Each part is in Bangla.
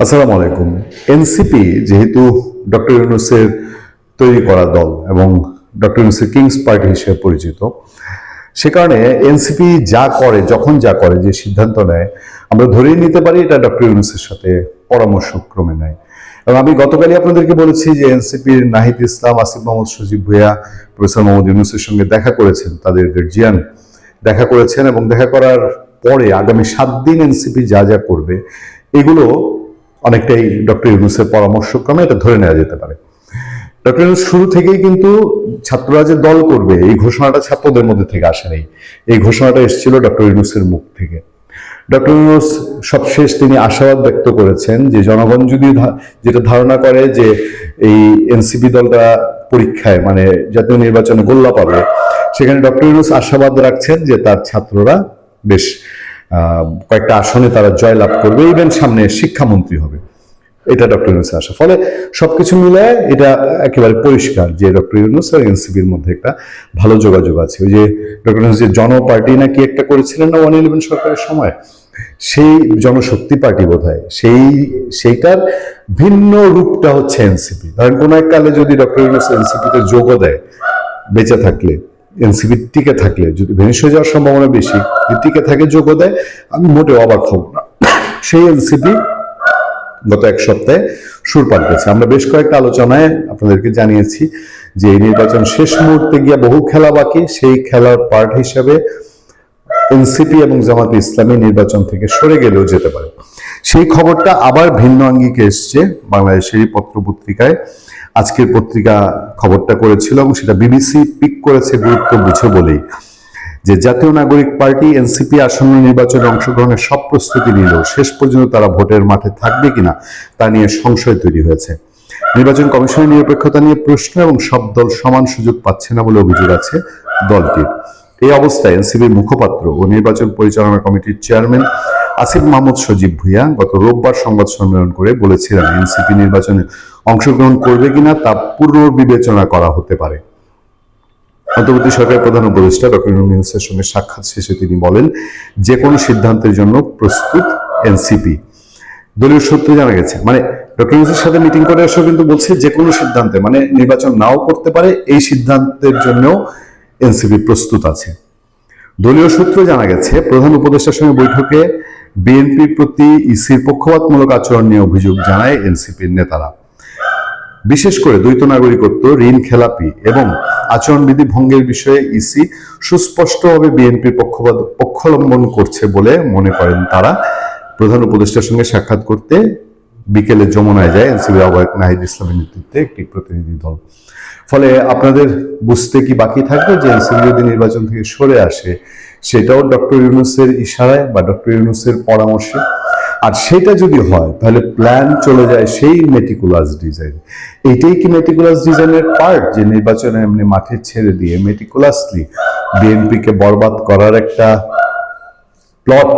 আসসালামু আলাইকুম। এনসিপি যেহেতু ডক্টর ইউনূসের তৈরি করা দল এবং ডক্টর ইউনূসের কিংস পার্টি হিসেবে পরিচিত, সে কারণে এনসিপি যা করে, যখন যা করে, যে সিদ্ধান্ত নেয়, আমরা ধরেই নিতে পারি এটা ডক্টর ইউনূসের সাথে পরামর্শক্রমে নেয়। এবং আমি গতকালই আপনাদেরকে বলেছি যে এনসিপির নাহিদ ইসলাম, আসিফ মোহাম্মদ সজীব ভুঁইয়া প্রফেসর মোহাম্মদ ইউনূসের সঙ্গে দেখা করেছেন, তাদের গার্জিয়ান দেখা করেছেন, এবং দেখা করার পরে আগামী 7 দিন এনসিপি যা যা করবে এগুলো অনেকটাই ডক্টর ইউনূসের পরামর্শক্রমে এটা ধরে নেওয়া যেতে পারে। ডক্টর ইউনূস শুরু থেকেই কিন্তু ছাত্ররা যে দল করবে এই ঘোষণাটা ছাত্রদের মধ্যে থেকে আসেনি, এই ঘোষণাটা এসেছিল ডক্টর ইউনূসের মুখ থেকে। ডক্টর ইউনূস সবশেষ তিনি আশাবাদ ব্যক্ত করেছেন যে জনগণ যদি যেটা ধারণা করে যে এই এনসিপি দলটা পরীক্ষায় মানে জাতীয় নির্বাচনে গোল্লা পাবে, সেখানে ডক্টর ইউনূস আশাবাদ রাখছেন যে তার ছাত্ররা বেশ কয়েকটা আসনে তারা জয়লাভ করবে, ইভেন সামনে শিক্ষামন্ত্রী হবে, এটা ডক্টর ইউনূসের আশা। ফলে সবকিছু মিলে এটা একেবারে পরিষ্কার যে ডক্টর ইউনূস আর এনসিপির মধ্যে একটা ভালো যোগাযোগ আছে। ওই যে ডক্টর ইউনূস যে জনপার্টি নাকি একটা করেছিলেন না 111 সরকারের সময়, সেই জনশক্তি পার্টি বোধহয় সেইটার ভিন্ন রূপটা হচ্ছে এনসিপি। ধরেন কোন এক কালে যদি ডক্টর ইউনূস এনসিপিতে যোগও দেয়, বেঁচে থাকলে, এনসিপি টিকে থাকলে, যদি ভেনিস হয়ে যাওয়ার সম্ভাবনা বেশি, টিকে থাকে যোগও দেয়, আমি মোটেও অবাক হব না। সেই এনসিপি গত এক সপ্তাহে সুর পাল্টেছে। আমরা বেশ কয়েকটা আলোচনায় আপনাদেরকে জানিয়েছি যে এই নির্বাচন শেষ মুহূর্তে গিয়ে বহু খেলা বাকি, সেই খেলার পার্ট হিসাবে এনসিপি এবং জামাতে ইসলামী নির্বাচন থেকে সরে গেলেও যেতে পারে। সেই খবরটা আবার ভিন্ন আঙ্গিকে এসছে বাংলাদেশেরই পত্রপত্রিকায়। আজকের পত্রিকা খবরটা করেছিল এবং সেটা বিবিসি পিক করেছে গুরুত্ব বুঝে বলেই, যে জাতীয় নাগরিক পার্টি এনসিপি আসন্ন নির্বাচনে অংশগ্রহণের সব প্রস্তুতি নিলেও শেষ পর্যন্ত তারা ভোটের মাঠে থাকবে কিনা তা নিয়ে সংশয় তৈরি হয়েছে। নির্বাচন কমিশনের নিরপেক্ষতা নিয়ে প্রশ্ন এবং সব দল সমান সুযোগ পাচ্ছে না বলে অভিযোগ আছে দলটির। এই অবস্থায় এনসিপির মুখপাত্র ও নির্বাচন পরিচালনা কমিটির চেয়ারম্যান আসিফ মোহাম্মদ সজীব ভুঁইয়া গত রোববার সংবাদ সম্মেলন করে বলেছিলেন এনসিপি নির্বাচনে অংশগ্রহণ করবে কিনা তা পুনর্বিবেচনা করা হতে পারে। অন্তর্বর্তী সরকারের প্রধান উপদেষ্টা ডক্টর ইউনূসের সঙ্গে সাক্ষাৎ শেষে তিনি বলেন, যে কোনো সিদ্ধান্তের জন্য প্রস্তুত এনসিপি। দলীয় সূত্রে জানা গেছে, মানে ডক্টর ইউনূসের সাথে মিটিং করে এসেও কিন্তু বলছে যে কোনো সিদ্ধান্তে, মানে নির্বাচন নাও করতে পারে, এই সিদ্ধান্তের জন্য এনসিপি প্রস্তুত আছে। দলীয় সূত্রে জানা গেছে, প্রধান উপদেষ্টার সঙ্গে বৈঠকে বিএনপির প্রতি ইসির পক্ষপাতমূলক আচরণ নিয়ে অভিযোগ জানায় এনসিপির নেতারা। বিশেষ করে দ্বৈত নাগরিকত্ব, ঋণ খেলাপি এবং আচরণবিধি ভঙ্গের বিষয়ে ইসি সুস্পষ্টভাবে বিএনপির পক্ষাবলম্বন করছে বলে মনে করেন তারা। প্রধান উপদেষ্টার সঙ্গে সাক্ষাৎ করতে বিকেলে যমুনায় যায় এনসিপির আহ্বায়ক নাহিদ ইসলামের নেতৃত্বে একটি প্রতিনিধি দল। ফলে আপনাদের বুঝতে কি বাকি থাকবে যে এনসিপি যদি নির্বাচন থেকে সরে আসে সেটাও ডক্টর ইউনূসের ইশারায় বা ডক্টর ইউনূসের পরামর্শে। আর সেটা যদি হয় তাহলে প্ল্যান চলে যায় সেই মেটিকুলাস ডিজাইন। এইটাই কি মেটিকুলাস ডিজাইনের পার্ট, যে নির্বাচনে এমনি মাঠে ছেড়ে দিয়ে মেটিকুলাসলি বিএনপিকে বরবাদ করার একটা প্লট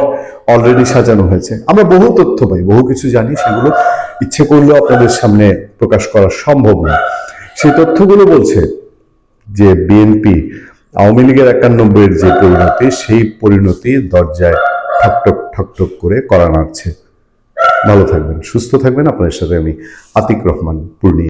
অলরেডি সাজানো হয়েছে। আমরা বহু তথ্য পাই, বহু কিছু জানি, সেগুলো ইচ্ছে করলেও আপনাদের সামনে প্রকাশ করা সম্ভব না। সেই তথ্যগুলো বলছে যে বিএনপি আওয়ামী লীগের 91-এর যে পরিণতি, সেই পরিণতি দরজায় ঠকঠক ঠকঠক করে করা নাড়ছে। ভালো থাকবেন, সুস্থ থাকবেন। আপনাদের সাথে আমি আতিক রহমান পূর্ণি।